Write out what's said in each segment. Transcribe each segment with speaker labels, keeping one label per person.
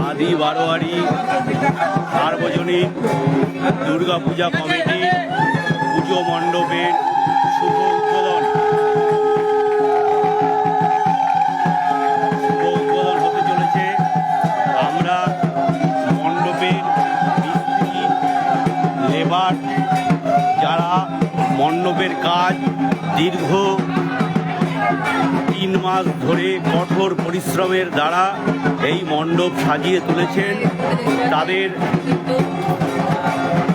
Speaker 1: আদি বারোয়ারি সার্বজনীন দুর্গা পূজা কমিটি পুজো মণ্ডপের শুভ উদ্বোধন হতে চলেছে। আমরা মণ্ডপের মিস্ত্রি লেবার যারা মণ্ডপের কাজ দীর্ঘ 3 মাস ধরে কঠোর পরিশ্রমের দ্বারা এই মণ্ডপ সাজিয়ে তুলেছেন, তাদের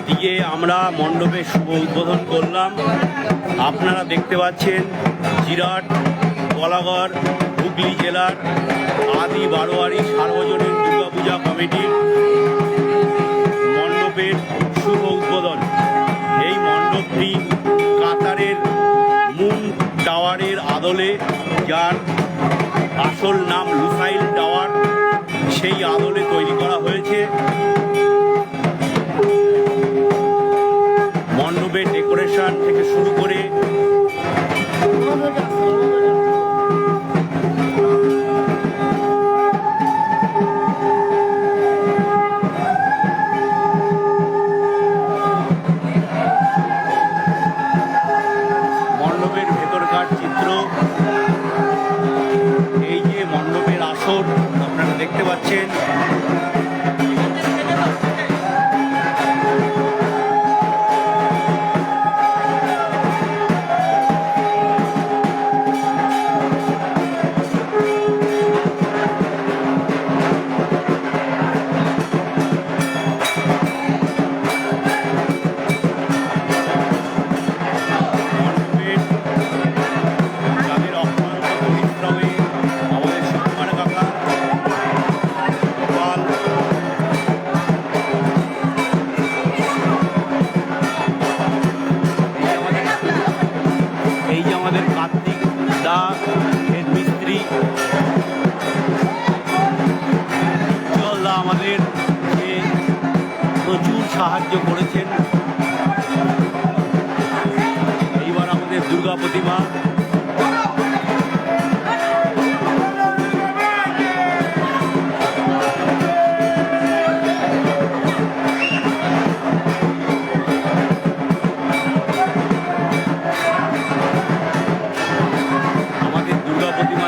Speaker 1: দিয়ে আমরা মণ্ডপের শুভ উদ্বোধন করলাম। আপনারা দেখতে পাচ্ছেন জিরাট কলাগড় হুগলি জেলার আদি বারোয়ারি সার্বজনীন দুর্গাপূজা কমিটির মণ্ডপের শুভ উদ্বোধন। এই মণ্ডপটি কাতারের মুন টাওয়ারের আদলে, যার আসল নাম লুসাইল টাওয়ার, সেই আদলে তৈরি করা হয়েছে। মণ্ডপের ডেকোরেশন থেকে শুরু করে মণ্ডপের ভেতরকার চিত্র, এই যে মণ্ডপের আসর আপনারা দেখতে পাচ্ছেন, হেডমিস্ত্রি আমাদের প্রচুর সাহায্য করেছেন। এইবার আমাদের দুর্গা প্রতিমা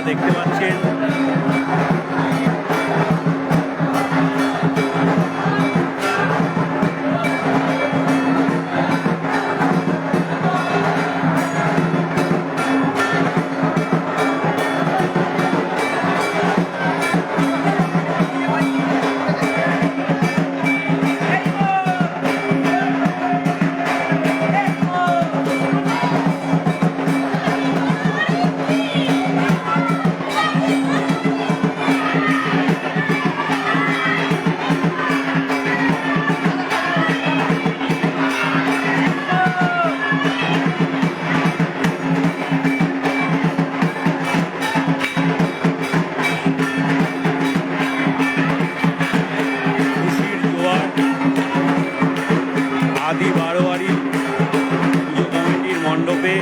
Speaker 1: দেখতে পাচ্ছেন। আদি বারোয়ারি পুজো কমিটির মণ্ডপে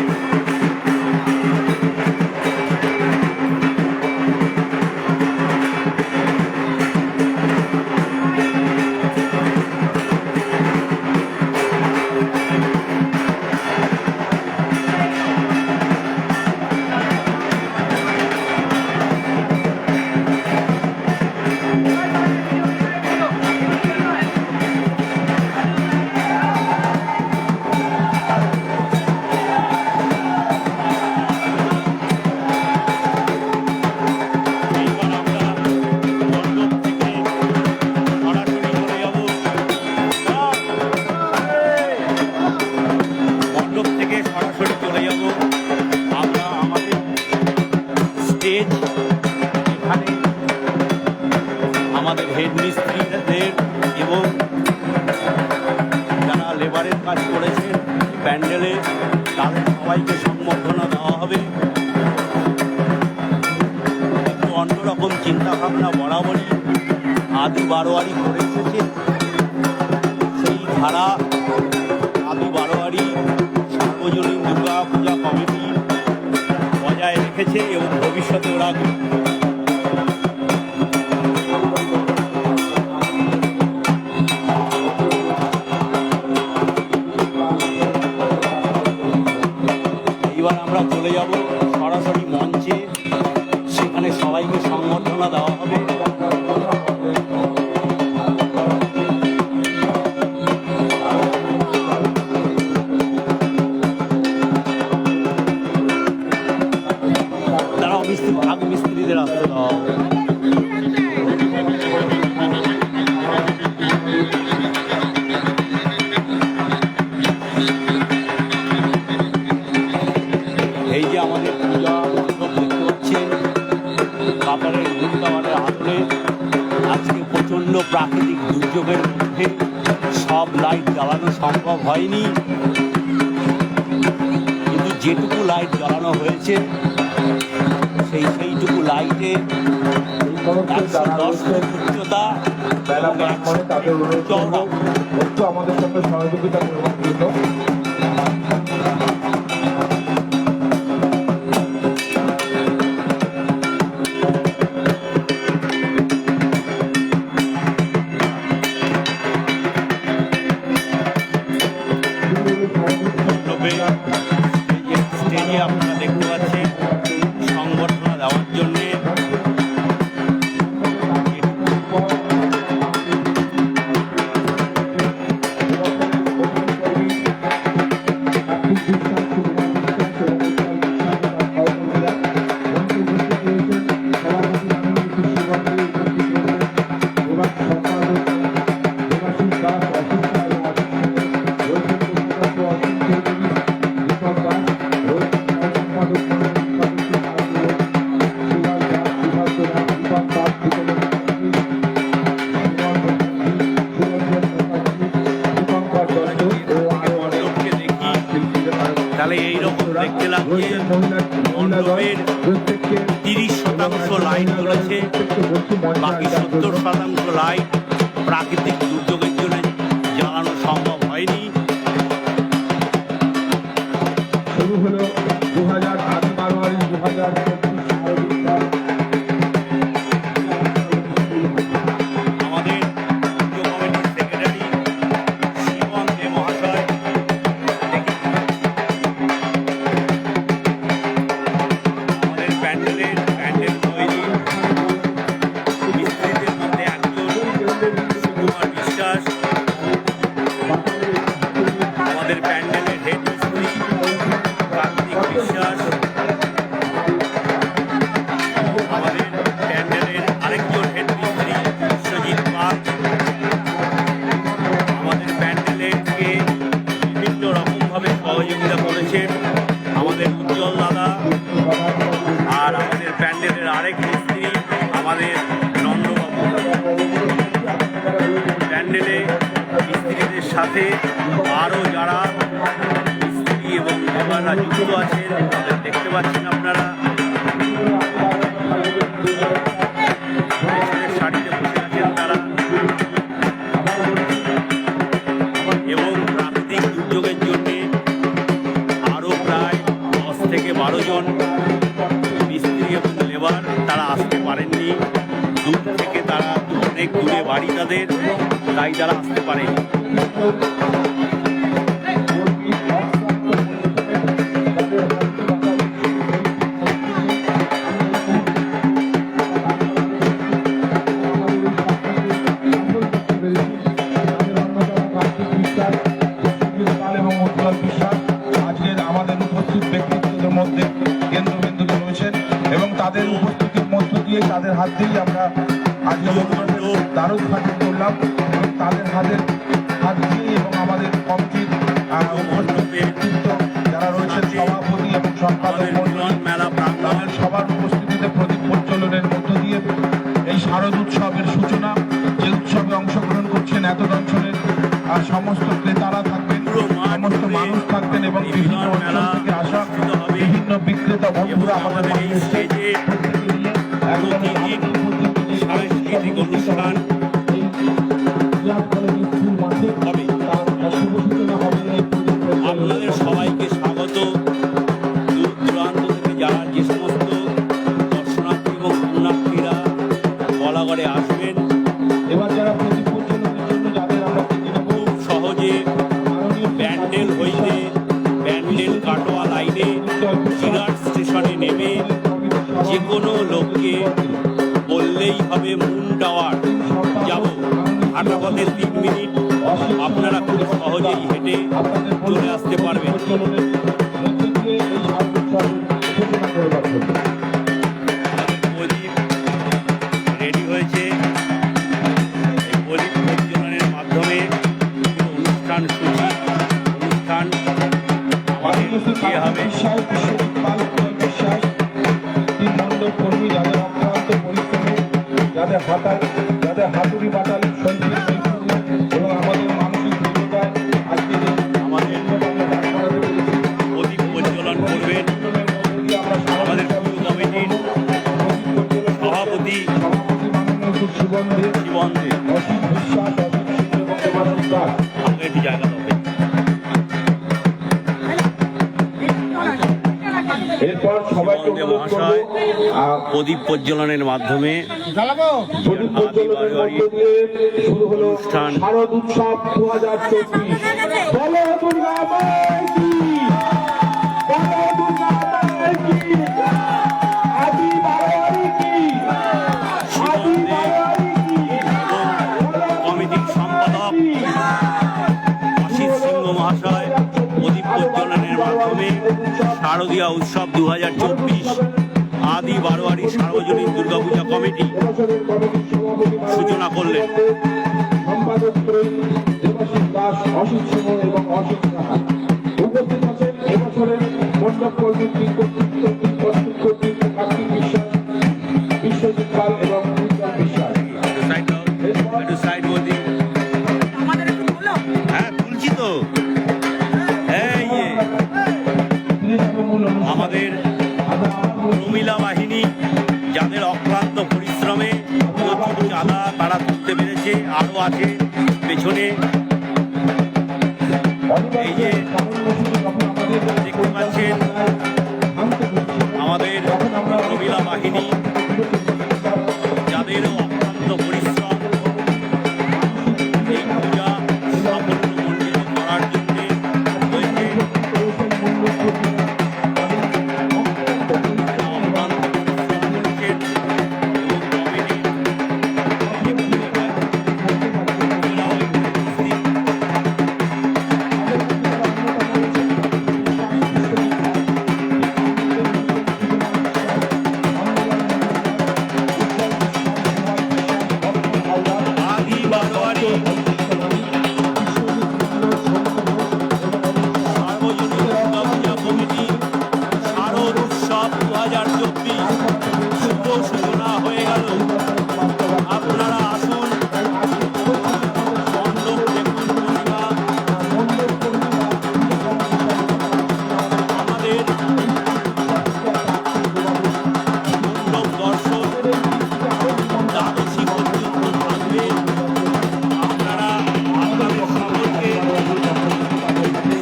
Speaker 1: এখানে আমাদের হেডমিস্ত্রিদের এবং যারা লেবারের কাজ করেছেন প্যান্ডেলে, তাদের সবাইকে সম্বর্ধনা দেওয়া হবে। একটু অন্যরকম চিন্তাভাবনা বরাবরই আদি বারোয়ারি করে এসেছে, সেই ধারা আদি বারোয়ারি সার্বজনীন দুর্গা পূজা কমিটি বজায় রেখেছে এবং ভবিষ্যতেও রাখবে। সবাইকে সংবর্ধনা দেওয়া হবে। তারা আগে মিস্ত্রিদের আসতে দেওয়া হবে। এই যে আমাদের পূজা মণ্ডপ দেখতে পাচ্ছেন, কাতারের গুলকামানের আদলে আজকে প্রচণ্ড প্রাকৃতিক দুর্যোগের মধ্যে সব লাইট জ্বালানো সম্ভব হয়নি, কিন্তু যেটুকু লাইট জ্বালানো হয়েছে সেইটুকু লাইটে 110 ফুট উচ্চতা এবং 100 ফুট চওড়া।
Speaker 2: একটু আমাদের সঙ্গে সহযোগিতা করবার জন্য
Speaker 1: স্টেজে আপনারা দেখতে পাচ্ছেন সংবর্ধনা দেওয়ার জন্যে তাহলে এইরকম দেখতে লাগছে। মণ্ডপের 30% লাইট জ্বলেছে, বাকি 70% লাইট প্রাকৃতিক দুর্যোগের জন্য জ্বালানো সম্ভব হয়নি।
Speaker 2: শুরু হলো 2012
Speaker 1: আমাদের পুজো কমিটির সেক্রেটারি শিবন দে মহাশয় আমাদের প্যান্ডেল তৈরি মিস্ত্রিদের মধ্যে একজন সুকুমার বিশ্বাস, আমাদের প্যান্ডেলের হেড মিস্ত্রি কার্তিক বিশ্বাস, আমাদের প্যান্ডেলের আরেকজন হেড মিস্ত্রি বিশ্বজিৎ পাল, আমাদের প্যান্ডেলকে বিভিন্ন রকমভাবে সহযোগিতা করেছেন আমাদের উজ্জ্বল দাদা, আর আমাদের প্যান্ডেলের আরেক মিস্ত্রি আমাদের নন্দবাবু। প্যান্ডেলে মিস্ত্রিদের সাথে আরও যারা মিস্ত্রি এবং লেবাররা যুক্ত আছেন তাদের দেখতে পাচ্ছেন আপনারা। শাড়িতে বসে আছেন তারা, এবং প্রাকৃতিক দুর্যোগের জন্যে আরও প্রায় 10 থেকে 12 জন মিস্ত্রি এবং লেবার তারা আসতে পারেননি। দূর থেকে তারা অনেক দূরে বাড়ি তাদের, তাই তারা আসতে পারেনি।
Speaker 2: আজকের আমাদের উপস্থিত ব্যক্তিত্বদের মধ্যে কেন্দ্রবিন্দুতে রয়েছেন এবং তাদের উপস্থিতির মধ্য দিয়ে তাদের হাত দিয়েই আমরা আজকে দ্বারস্থ করলাম এবং তাদের হাত দিয়েই এবং আমাদের কমিটির ব্যক্তিত্ব যারা রয়েছেন সভাপতি এবং সম্পাদক তাদের সবার উপস্থিতিতে প্রদীপ প্রজ্বলনের মধ্য দিয়ে এই শারদ উৎসবের সূচনা, যে উৎসবে অংশগ্রহণ করছেন এত অঞ্চলের সমস্ত ক্রেতারা থাকবেন, সমস্ত মানুষ থাকবেন এবং বিভিন্ন অঞ্চল থেকে আসা বিভিন্ন বিক্রেতা বন্ধুরা আমাদের
Speaker 1: সাংস্কৃতিক অনুষ্ঠান হবে। আপনাদের সবাইকে স্বাগত। দূর দূরান্ত থেকে যারা যে সমস্ত দর্শনার্থী এবং পুণ্যার্থীরা বলাগড়ে আসবেন,
Speaker 2: এবার যারা যাদের আমরা
Speaker 1: খুব সহজে ব্যান্ডেল হইতে ব্যান্ডেল কাটোয়া লাইনে জিরাট স্টেশনে নেমে যে কোনো লোককে হবে মুন টাওয়ার যাব। হাঁটা পথে 3 মিনিট, আপনারা খুব সহজেই হেঁটে চলে আসতে পারবেন। প্রদীপ রেডি হয়েছে। এই প্রদীপ প্রজ্বলনের মাধ্যমে অনুষ্ঠান আমাদের ইয়ে হবে।
Speaker 2: যাদের হাতুড়ি বাটালি শৈল্পিক এবং আমাদের মানসিক দৃঢ়তায় আজকে
Speaker 1: আমাদের প্রদীপ প্রজ্বলন করবেন আমাদের পুরো কমিটির সভাপতি জীবন দে।
Speaker 2: অসিত বিশ্বাস, অসিত সিং এবং দেবাশিস দাস।
Speaker 1: আমাকে একটি জায়গা দেবে।
Speaker 2: এরপর সবাইকে অনুরোধ করব
Speaker 1: প্রদীপ প্রজ্বলনের মাধ্যমে
Speaker 2: প্রদীপ প্রজ্বলনের মধ্য দিয়ে শুরু হলো
Speaker 1: অনুষ্ঠান।
Speaker 2: শারদ উৎসব 2024। বলো দুর্গা মায়ের কি, বলো দুর্গা মায়ের কি, আদি বারোয়ারি কি, আদি বারোয়ারি কি,
Speaker 1: কমিটির সম্পাদক অসিত সিংহ মহাশয় প্রদীপ প্রজ্বলনের মাধ্যমে শারদীয়া উৎসব 2024 আদি বারোয়ারি সার্বজনীন দুর্গাপূজা কমিটি
Speaker 2: এবছরের কমিটির সভাপতি
Speaker 1: সূচনা করলেন।
Speaker 2: সম্পাদক দেবাশিস দাস, অসিত সিংহ এবং অসিত সাহা উপস্থিত আছেন। এবছরের মণ্ডপ কর্মী কর্তৃক কার্তিক বিশ্বাস, বিশ্বজিৎ পাল এবং উজ্জ্বল বিশ্বাস।
Speaker 1: একটু সাইড বলছি। হ্যাঁ তুলছি তো। এই যে আমাদের মহিলা বাহিনী যাদের অক্লান্ত পরিশ্রমে প্রচুর চাঁদা তারা তুলতে পেরেছে, আরও আছে পেছনে। এই যে দেখতে পাচ্ছেন আমাদের মহিলা বাহিনী যাদের অক্লান্ত পরিশ্রম এই পূজা সাফল্যমণ্ডিত করার জন্য হয়েছে। আদি বারোয়ারি সার্বজনীন দুর্গাপূজা কমিটি শারদ উৎসব 2024 শুভ সূচনা হয়ে গেল। আপনারা আসুন, মণ্ডপ দেখুন প্রতিভা। আমাদের মণ্ডপ দর্শন দ্বাদশী পর্যন্ত থাকবে। আপনারা আপনাদের সকলকে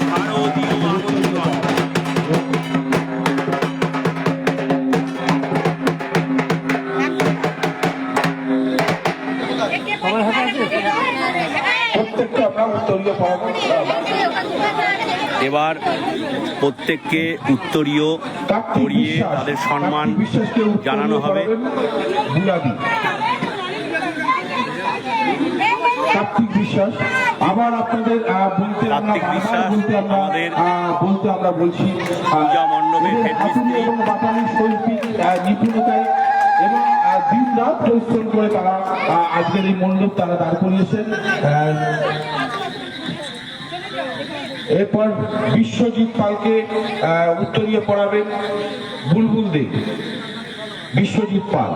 Speaker 1: শারদীয় আমন্ত্রণ।
Speaker 2: প্রত্যেককে আমরা উত্তরীয় পাবো।
Speaker 1: এবার প্রত্যেককে উত্তরীয় পরিয়ে তাদের সম্মান জানানো হবে।
Speaker 2: কার্তিক বিশ্বাস আবার আপনাদের বলতে
Speaker 1: কার্তিক বিশ্বাস আমাদের
Speaker 2: আমরা বলছি
Speaker 1: পূজা মণ্ডপের হেড মিস্ত্রি।
Speaker 2: এবং বাটালি শৈল্পিক নিপুণতায় এবং দিন রাত পরিশ্রম করে তারা আজকের এই মণ্ডপ তারা দাঁড় করিয়েছেন। এরপর বিশ্বজিৎ পালকে উত্তরীয় পড়াবেন বুলবুল দে। বিশ্বজিৎ পাল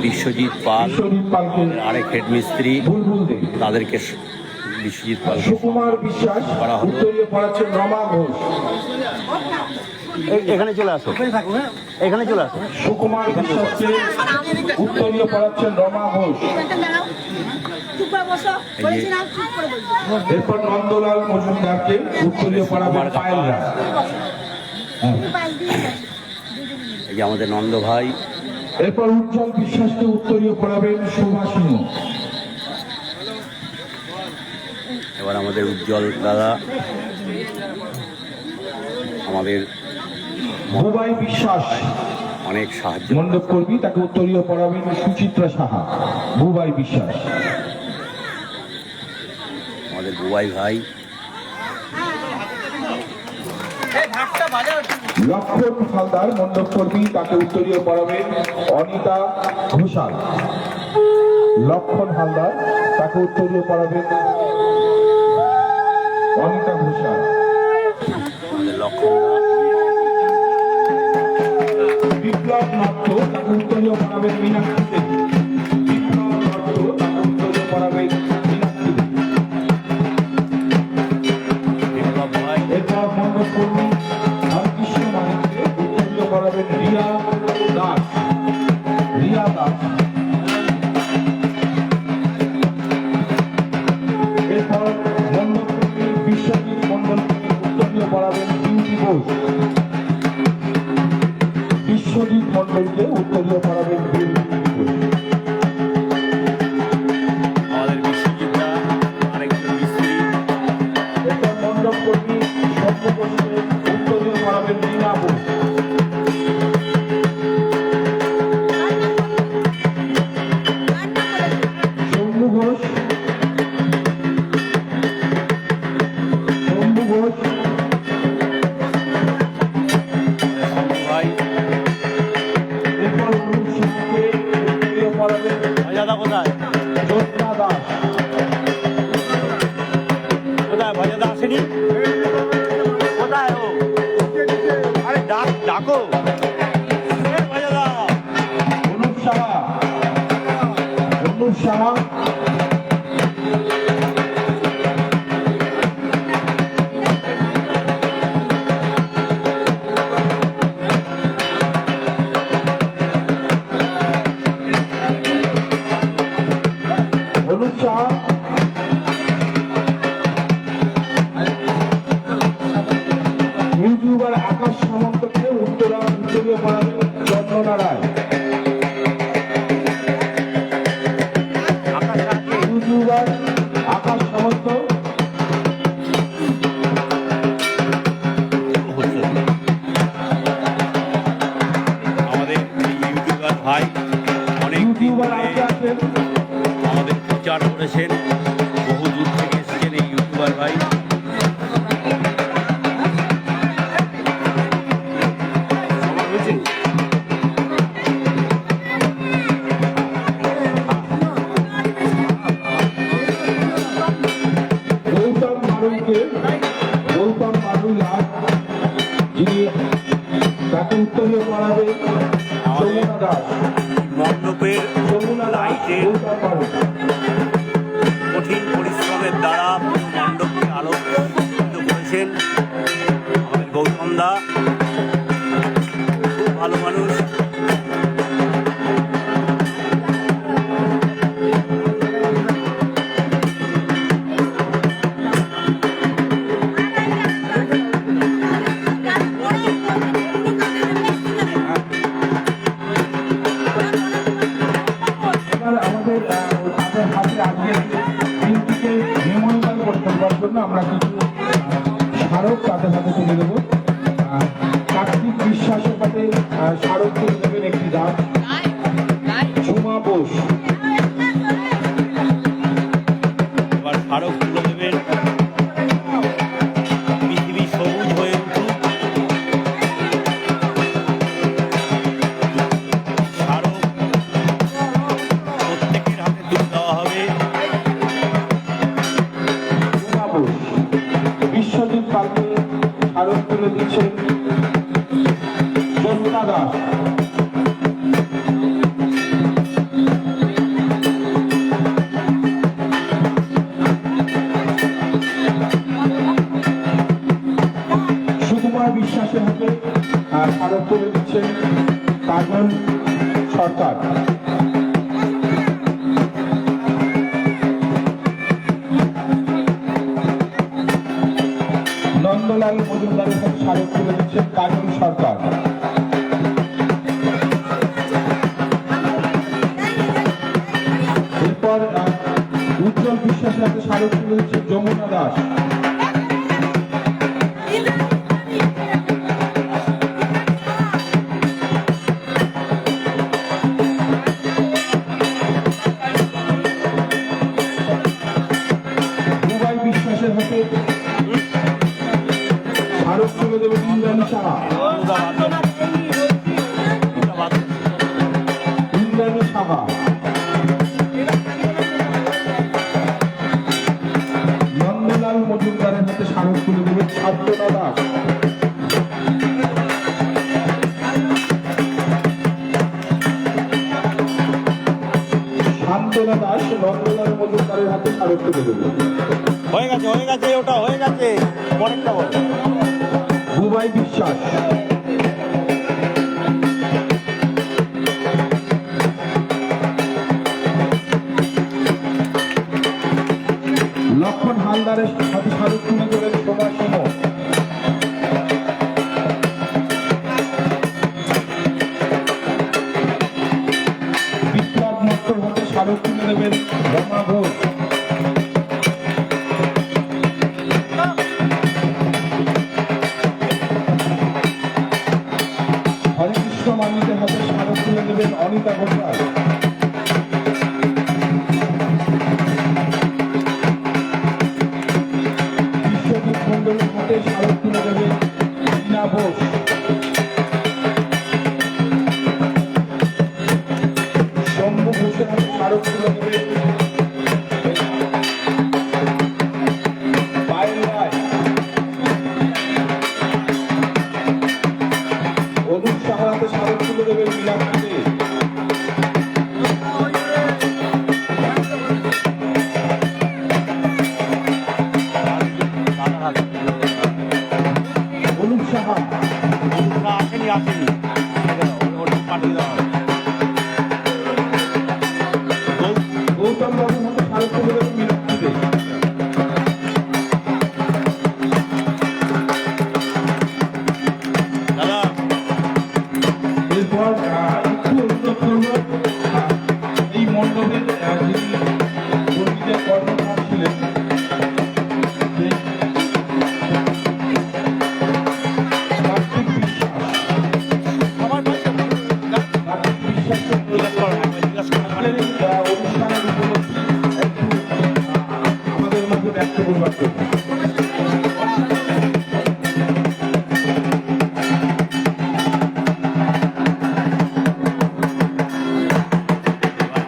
Speaker 1: বিশ্বজিৎ পাল
Speaker 2: পালকে
Speaker 1: আরেক হেড মিস্ত্রি,
Speaker 2: বুলবুল দে।
Speaker 1: তাদেরকে বিশ্বজিৎ পাল
Speaker 2: সুকুমার বিশ্বাস উত্তরীয় পড়াচ্ছেন রমা ঘোষ।
Speaker 1: এখানে চলে আসো, এখানে চলে আসো।
Speaker 2: সুকুমার বিশ্বাসকে উত্তরীয় পড়াচ্ছেন রমা ঘোষ। এরপর নন্দলাল মজুমদারকে উত্তরীয় পড়াবেন পায়েল রায়।
Speaker 1: এই যে আমাদের নন্দ ভাই।
Speaker 2: এরপর উজ্জ্বল বিশ্বাসকে উত্তরীয় পড়াবেন শোভা সিংহ।
Speaker 1: এবার আমাদের উজ্জ্বল দাদা আমাদের
Speaker 2: বুবাই বিশ্বাস
Speaker 1: অনেক সাহায্য
Speaker 2: মণ্ডপ কর্মী, তাকে উত্তরীয় পড়াবেন সুচিত্রা সাহা। বুবাই বিশ্বাস।
Speaker 1: আমাদের বুবাই ভাই
Speaker 2: লক্ষণ হালদার মণ্ডপ কর্মী, তাকে উত্তরীয় পড়াবেন অনিতা ঘোষাল। লক্ষণ হালদার, তাকে উত্তরীয় পড়াবেন অনিতা ঘোষাল।
Speaker 1: আমাদের লক্ষণ
Speaker 2: বিপ্লব নট্ট, তাকে উত্তরীয় পড়াবেন মীনাক্ষী দেবী। বিপ্লব নট্ট, তাকে উত্তরীয় পড়াবেন মীনাক্ষী দেবী।
Speaker 1: বিপ্লব ভাই
Speaker 2: এরপর মণ্ডপ কর্মী হরকৃষ্ণ মানিককে উত্তরীয় পড়াবেন রিয়া দাস। রিয়া দাস। এরপর মণ্ডপ কর্মী বিশ্বজিৎ মণ্ডলকে উত্তরীয় পড়াবেন বিউটি বোস। বিশ্বজিৎ মণ্ডলকে উত্তরীয় পড়াবেন বিউটি বোস।
Speaker 1: আমাদের বিশ্বজিৎদা আরেকজন মিস্ত্রি
Speaker 2: এরপর মণ্ডপ কর্মী সৌম্য ঘোষকে উত্তরীয় পড়াবেন রীনা বোস। শম্ভু ঘোষ। শম্ভু ঘোষ।
Speaker 1: শম্ভু ভাই
Speaker 2: এরপর অনুপ সিংহকে উত্তরীয় পড়াবেন
Speaker 1: ভাজাদা কোথায়
Speaker 2: জ্যোৎস্না দাস।
Speaker 1: কোথায় ভাজাদা আসেনি কোথায় ও আরে ডাকো ভাজাদা
Speaker 2: অনুপ সাহা। অনুপ সাহা। অনুপ সাহা। ইউটিউবার আকাশ সামন্তকে উত্তরীয় পড়াবেন চন্দ্রনা রায়। ইউটিউবার আকাশ সামন্ত।
Speaker 1: আমাদের এই ইউটিউবার ভাই অনেক দিন
Speaker 2: ইউটিউবার
Speaker 1: ধরে
Speaker 2: আজকে আছেন
Speaker 1: আমাদের প্রচার করেছেন, বহু দূর থেকে এসেছেন এই ইউটিউবার ভাই।
Speaker 2: গৌতম মারুইকে, গৌতম মারুই লাল, যিনি তাকে উত্তরীয় পড়াবে যমুনা দাস।
Speaker 1: মণ্ডপের
Speaker 2: যমুনা দাস,
Speaker 1: লাইটে
Speaker 2: গৌতম মারুই।
Speaker 1: কঠিন পরিশ্রমের দ্বারা পুরো মণ্ডপকে আলোকিত করেছেন আমাদের গৌতম দা, খুব ভালো মানুষ।
Speaker 2: এবার আমাদের তাদের হাতে আজকে দিনটিকে মেমোরিয়াল করবার জন্য আমরা কিছু স্মারক তাদের হাতে তুলে দেবো। কার্তিক বিশ্বাসের হাতে স্মারক তুলে দেবেন একটি দাস। ঝুমা বোস।
Speaker 1: এবার স্মারক তুলে দেবেন পৃথিবী সবুজ হয়ে উঠুক। স্মারক প্রত্যেকের হাতে তুলে দেওয়া হবে।
Speaker 2: ঝুমা বোস। বিশ্বজিৎ পালকে স্মারক তুলে দিচ্ছেন জ্যোৎস্না দাস। সুকুমার বিশ্বাসের হাতে স্মারক তুলে দিচ্ছেন কাজল সরকার। নন্দলাল মজুমদারের কাছে স্মারক তুলে দিচ্ছেন কাজল সরকার। এরপর উজ্জ্বল বিশ্বাসের হাতে স্মারক তুলে দিচ্ছে যমুনা দাস। বুবাই বিশ্বাসের হাতে স্মারক তুলে দেবে ইন্দ্রাণী সাহা। ইন্দ্রাণী সাহা, নন্দলাল মজুমদারের হাতে স্মারক তুলে দেবে সাধনা দাস। শান্তনা দাস নন্দলাল মজুমদারের হাতে স্মারক তুলে দেবে।
Speaker 1: হয়ে গেছে, ওটা হয়ে গেছে, পরেরটা বল।
Speaker 2: বুবাই বিশ্বাস, লক্ষণ হালদারের হাতে স্মারক তুলে দেবেন সোমা সিংহ। বিপ্লব নট্টর হাতে স্মারক তুলে দেবেন রমা ঘোষ। হরেকৃষ্ণ মান্ডিতের হাতে স্মারক তুলে দেবেন অনিতা ঘোষাল। বিশ্বজিৎ মন্ডলের হাতে স্মারক তুলে দেবেন রীনা বোস। শম্ভু ঘোষের হাতে স্মারক তুলে দেবেন পায়েল রায়। অনুপ সাহার হাতে স্মারক তুলে দেবেন মীনাক্ষী দে। অনুপ সাহা,
Speaker 1: আসেনি, ওটা পাঠিয়ে দেওয়া হবে।
Speaker 2: গৌতম বাবুর হাতে স্মারক তুলে দেবেন মীনাক্ষী দে।
Speaker 1: দাদা,
Speaker 2: এরপর একটু অনুরোধ করব, এই মণ্ডপের যিনি কর্মীদের কর্মকার ছিলেন সেই কার্তিক বিশ্বাস, কার্তিক বিশ্বাসকে আমাদের এই অনুষ্ঠানের উপলক্ষে একটু আমাদের মধ্যে ব্যক্ত করবার জন্য।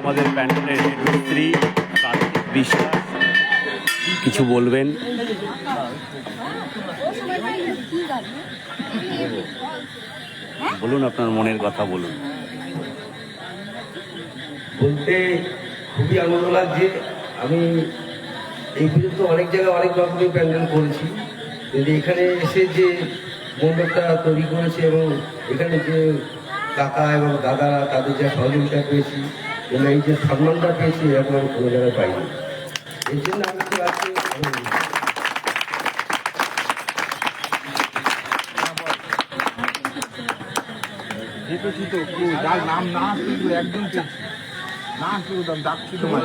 Speaker 1: আমাদের প্যান্ডেলের মিস্ত্রি কার্তিক বিশ্বাস কিছু বলবেন। বলুন, আপনার মনের কথা বলুন।
Speaker 3: বলতে খুবই আনন্দ লাগছে। আমি এই পর্যন্ত অনেক জায়গায় অনেক রকমের প্যান্ডেল করেছি, কিন্তু এখানে এসে যে মণ্ডপটা তৈরি করেছে এবং এখানে যে কাকা এবং দাদারা তাদের যা সহযোগিতা পেয়েছি এবং এই যে সম্মানটা পেয়েছি এরকম আমি কোনো জায়গায় পাইনি। এর জন্য আমি তো আজকে
Speaker 2: নাম না আসলে একদম না আসলে ডাকছি তোমার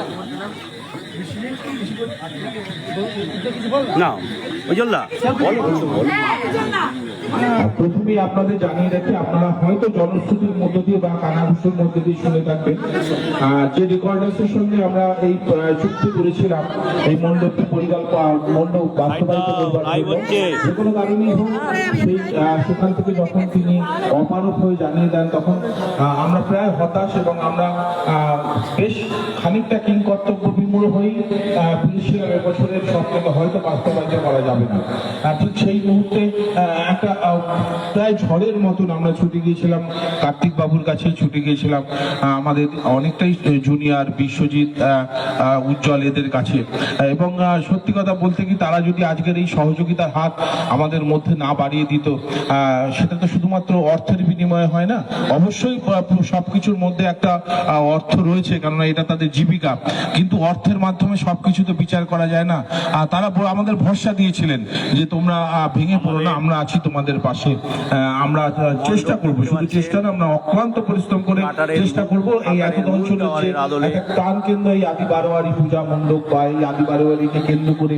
Speaker 1: না ওজল্লা বলো, কিছু বলো।
Speaker 2: প্রথমেই আপনাদের জানিয়ে রাখি, আপনারা হয়তো জনশ্রুতির মধ্য দিয়ে বা কানাঘুষের মধ্য দিয়ে শুনে থাকবেন যে রেকর্ডার্সের সঙ্গে আমরা এই চুক্তি করেছিলাম এই মণ্ডপটি মণ্ডপ বাস্তবায়িত করবার জন্য। যে কোনো কারণেই হোক সেই সেখান থেকে যখন তিনি অপারক হয়ে জানিয়ে দেন তখন আমরা প্রায় হতাশ এবং আমরা বেশ খানিকটা কিংকর্তব্য বিমূঢ় হয়েই বুঝেছিলাম এবছরের স্বপ্নকে হয়তো বাস্তবায়িত করা যাবে না। ঠিক সেই মুহূর্তে একটা প্রায় ঝড়ের মতন আমরা ছুটে গিয়েছিলাম কার্তিক বাবুর কাছে, ছুটে গিয়েছিলাম আমাদের অনেকটাই জুনিয়র বিশ্বজিৎ, উজ্জ্বল এদের কাছে। এবং সত্যি কথা বলতে কি, তারা যদি আজকের এই সহযোগিতার হাত আমাদের মধ্যে না বাড়িয়ে দিত, সেটা তো শুধুমাত্র অর্থের বিনিময়ে হয় না, অবশ্যই সবকিছুর মধ্যে একটা অর্থ রয়েছে, কারণ এটা তাদের জীবিকা, কিন্তু অর্থের মাধ্যমে সবকিছু তো বিচার করা যায় না। তারা আমাদের ভরসা দিয়েছিলেন যে তোমরা ভেঙে পড়ো না, আমরা আছি তোমাদের পাশে। আমরা চেষ্টা করব, শুধু চেষ্টা না, আমরা অক্লান্ত পরিশ্রম করে চেষ্টা করব এই এত অঞ্চলের যে একটা প্রাণ কেন্দ্র এই আদি বারোয়ারি পূজা মণ্ডপ বা এই আদি বারোয়ারিকে কেন্দ্র করে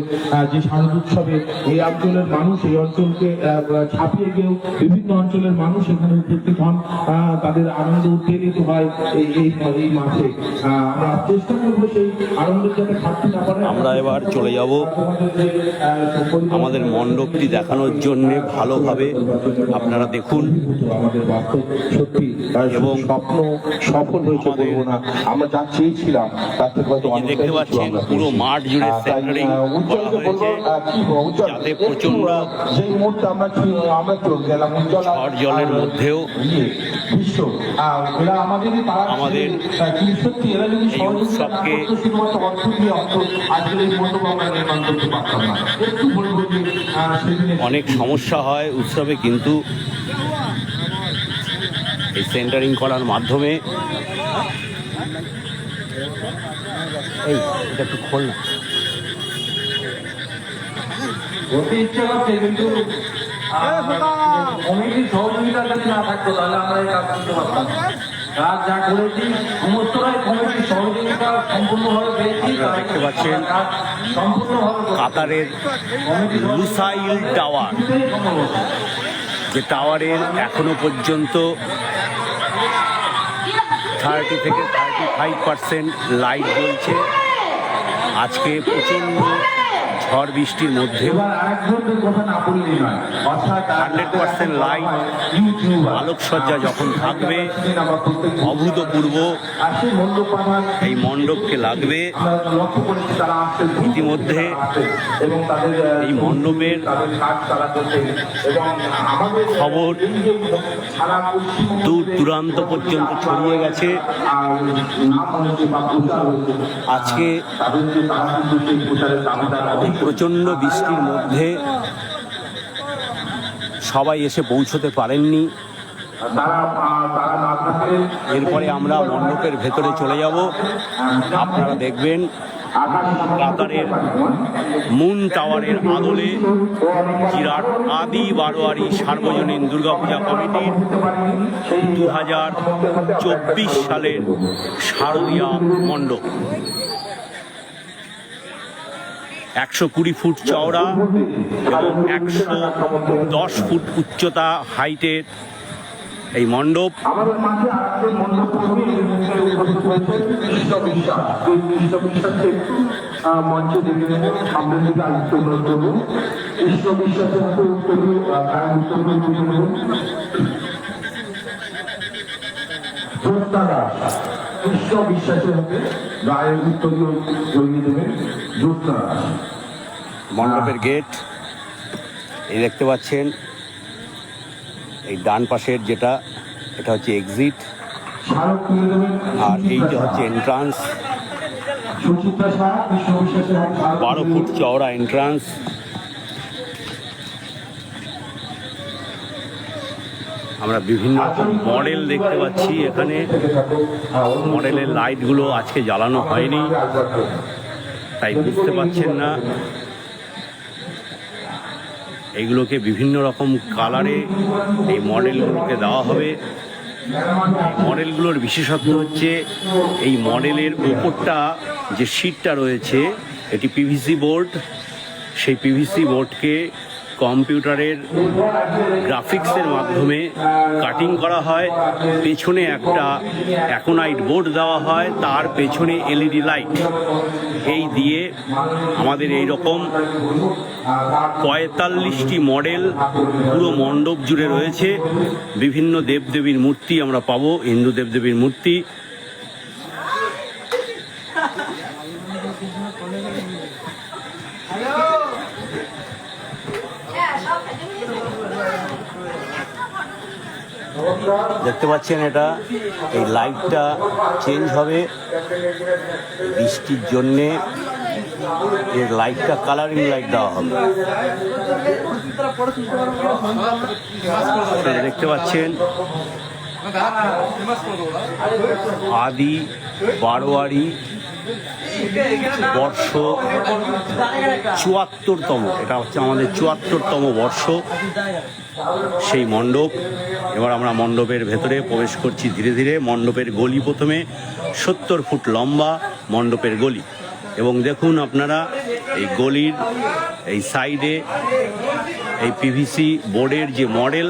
Speaker 2: যে শারদ উৎসবে এই অঞ্চলের মানুষ, এই অঞ্চলকে ছাপিয়ে গিয়েও বিভিন্ন অঞ্চলের মানুষ এখানে উপস্থিত হন, তাদের আনন্দ উদ্বেলিত হয় এই মাসে। আমরা চেষ্টা করবো সেই আনন্দের যাতে ঘাটতি না পড়ে।
Speaker 1: আমরা এবার চলে যাব আমাদের মণ্ডপটি দেখানোর জন্য ভালোভাবে, আপনারা দেখুন।
Speaker 2: আমাদের বাস্তব সত্যি এবং স্বপ্ন সফল হয়েছে বলবো না, আমরা যা চেয়েছিলাম তার থেকে হয়তো
Speaker 1: এই যে দেখতে পাচ্ছেন পুরো মাঠ জুড়ে সেন্টারিং করা হয়েছে, যাতে প্রচন্ড
Speaker 2: যেই মুহূর্তে আমরা গেলাম
Speaker 1: ঝড় জলের মধ্যেও
Speaker 2: বিশ্ব এরা আমাদেরই তারা
Speaker 1: আমাদের
Speaker 2: সত্যি এরা যদি
Speaker 1: এই উৎসবকে
Speaker 2: শুধুমাত্র অর্থ দিয়ে আজকের এই মণ্ডপ আমরা নির্মাণ করতে পারতাম না। একটু বলবো যে সেদিনে
Speaker 1: অনেক সমস্যা হয় উৎসবে, কিন্তু এই সেন্টারিং করার মাধ্যমে এই এটা একটু খোল না।
Speaker 3: করতে ইচ্ছে করছে, কিন্তু কমিটির সহযোগিতা যদি না থাকতো তাহলে আমরা এই কাজ করতে পারতাম না। কাজ যা করেছি সমস্তটাই কমিটির সহযোগিতা সম্পূর্ণভাবে পেয়েছি।
Speaker 1: আপনারা দেখতে পাচ্ছেন
Speaker 3: কাজ সম্পূর্ণভাবে
Speaker 1: কাতারের লুসাইল টাওয়ার, যে টাওয়ারের এখনো পর্যন্ত 30 থেকে 35% লাইট জ্বলছে। আজকে প্রচণ্ড ঝড় বৃষ্টির মধ্যে 100% লাইট আলোকসজ্জা যখন থাকবে, অভূতপূর্ব এই মণ্ডপকে লাগবে। ইতিমধ্যে এই মণ্ডপের খবর দূর দূরান্ত পর্যন্ত ছড়িয়ে গেছে। আজকে প্রচণ্ড বৃষ্টির মধ্যে সবাই এসে পৌঁছতে পারেননি। এরপরে আমরা মণ্ডপের ভেতরে চলে যাব। আপনারা দেখবেন কাতারের মুন টাওয়ারের আদলে জিরাট আদি বারোয়ারি সার্বজনীন দুর্গাপূজা কমিটির 2024 সালের শারদীয়া মণ্ডপ 120 ফুট চওড়া এবং 110 ফুট উচ্চতা হাইটের এই মণ্ডপ।
Speaker 2: আমাদের মাঝে আজকে মণ্ডপ মঞ্চে দেখে নেব, সামনের দিকে আলোচনা করবো। ঈশ্বর বিশ্বাসের ঈশ্বর বিশ্বাসের হাতে রায়ের উত্তরীয় জড়িয়ে দেবেন জ্যোৎস্না দাস।
Speaker 1: মণ্ডপের গেট এই দেখতে পাচ্ছেন, এই ডান পাশের যেটা, এটা হচ্ছে এক্সিট, আর এইটা হচ্ছে এন্ট্রান্স। 12 ফুট চওড়া এন্ট্রান্স। আমরা বিভিন্ন রকম মডেল দেখতে পাচ্ছি এখানে। মডেলের লাইটগুলো আজকে জ্বালানো হয়নি, তাই বুঝতে পারছেন না। এইগুলোকে বিভিন্ন রকম কালারে এই মডেলগুলোকে দেওয়া হবে। মডেলগুলোর বিশেষত্ব হচ্ছে এই মডেলের ওপরটা যে শিটটা রয়েছে, এটি পিভিসি বোর্ড। সেই পিভিসি বোর্ডকে কম্পিউটারের গ্রাফিক্সের মাধ্যমে কাটিং করা হয়। পেছনে একটা অ্যাকোনাইট বোর্ড দেওয়া হয়, তার পেছনে এলইডি লাইট। এই দিয়ে আমাদের এই রকম 45টি মডেল পুরো মণ্ডপ জুড়ে রয়েছে। বিভিন্ন দেবদেবীর মূর্তি আমরা পাবো, হিন্দু দেবদেবীর মূর্তি। দেখতে পাচ্ছেন এটা, এই লাইটটা চেঞ্জ হবে বৃষ্টির জন্যে। এর লাইটটা কালারিং লাইট দেওয়া হবে। দেখতে পাচ্ছেন আদি বারোয়ারি বর্ষ ৭৪তম, এটা হচ্ছে আমাদের ৭৪তম বর্ষ সেই মণ্ডপ। এবার আমরা মণ্ডপের ভেতরে প্রবেশ করছি ধীরে ধীরে। মণ্ডপের গলি প্রথমে ৭০ ফুট লম্বা মণ্ডপের গলি, এবং দেখুন আপনারা এই গলির এই সাইডে এই পিভিসি বোর্ডের যে মডেল,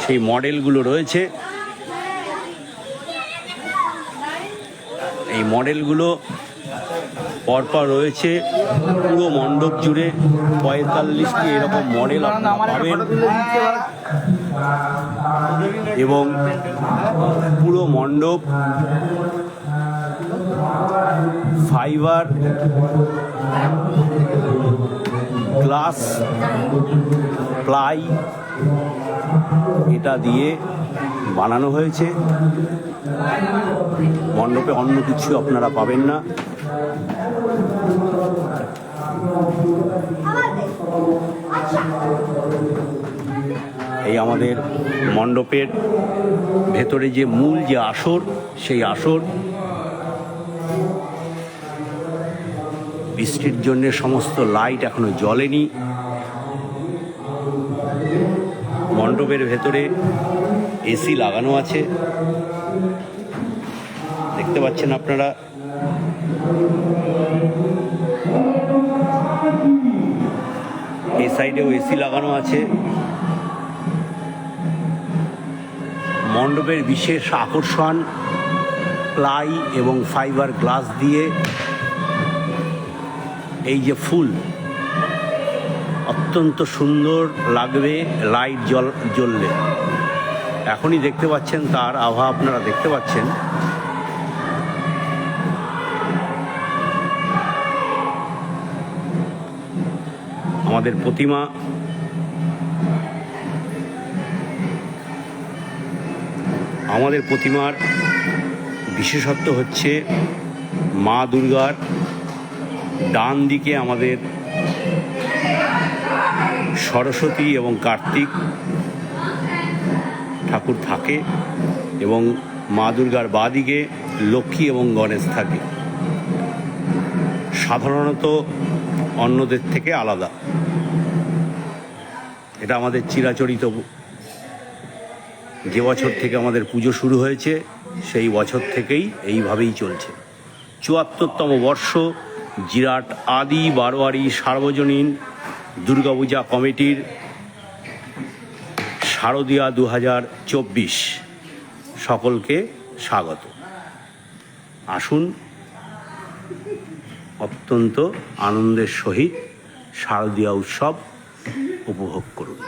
Speaker 1: সেই মডেলগুলো রয়েছে। এই মডেলগুলো পরপর রয়েছে পুরো মণ্ডপ জুড়ে ৪৫টি এরকম মডেল আপনারা পাবেন, এবং পুরো মণ্ডপ ফাইবার গ্লাস প্লাই এটা দিয়ে বানানো হয়েছে। মণ্ডপে অন্য কিছু আপনারা পাবেন না। এই আমাদের মণ্ডপের ভেতরে যে মূল যে আসর, সেই আসর বৃষ্টির জন্য সমস্ত লাইট এখনো জ্বলেনি। মণ্ডপের ভেতরে এসি লাগানো আছে, দেখতে পাচ্ছেন আপনারা। এই সাইডেও এসি লাগানো আছে। মণ্ডপের বিশেষ আকর্ষণ প্লাই এবং ফাইবার গ্লাস দিয়ে এই যে ফুল, অত্যন্ত সুন্দর লাগবে লাইট জ্বললে। এখনই দেখতে পাচ্ছেন তার আভা আপনারা দেখতে পাচ্ছেন। আমাদের প্রতিমা আমাদের প্রতিমার বিশেষত্ব হচ্ছে মা দুর্গার ডান দিকে আমাদের সরস্বতী এবং কার্তিক ঠাকুর থাকে, এবং মা দুর্গার বাঁ দিকে লক্ষ্মী এবং গণেশ থাকে। সাধারণত অন্যদের থেকে আলাদা। এটা আমাদের চিরাচরিত, যে বছর থেকে আমাদের পুজো শুরু হয়েছে সেই বছর থেকেই এইভাবেই চলছে। ৭৪তম বর্ষ জিরাট আদি বারোয়ারি সার্বজনীন দুর্গাপূজা কমিটির শারদীয়া ২০২৪ সকলকে স্বাগত। আসুন, অত্যন্ত আনন্দের সহিত শারদীয়া উৎসব উপভোগ করুন।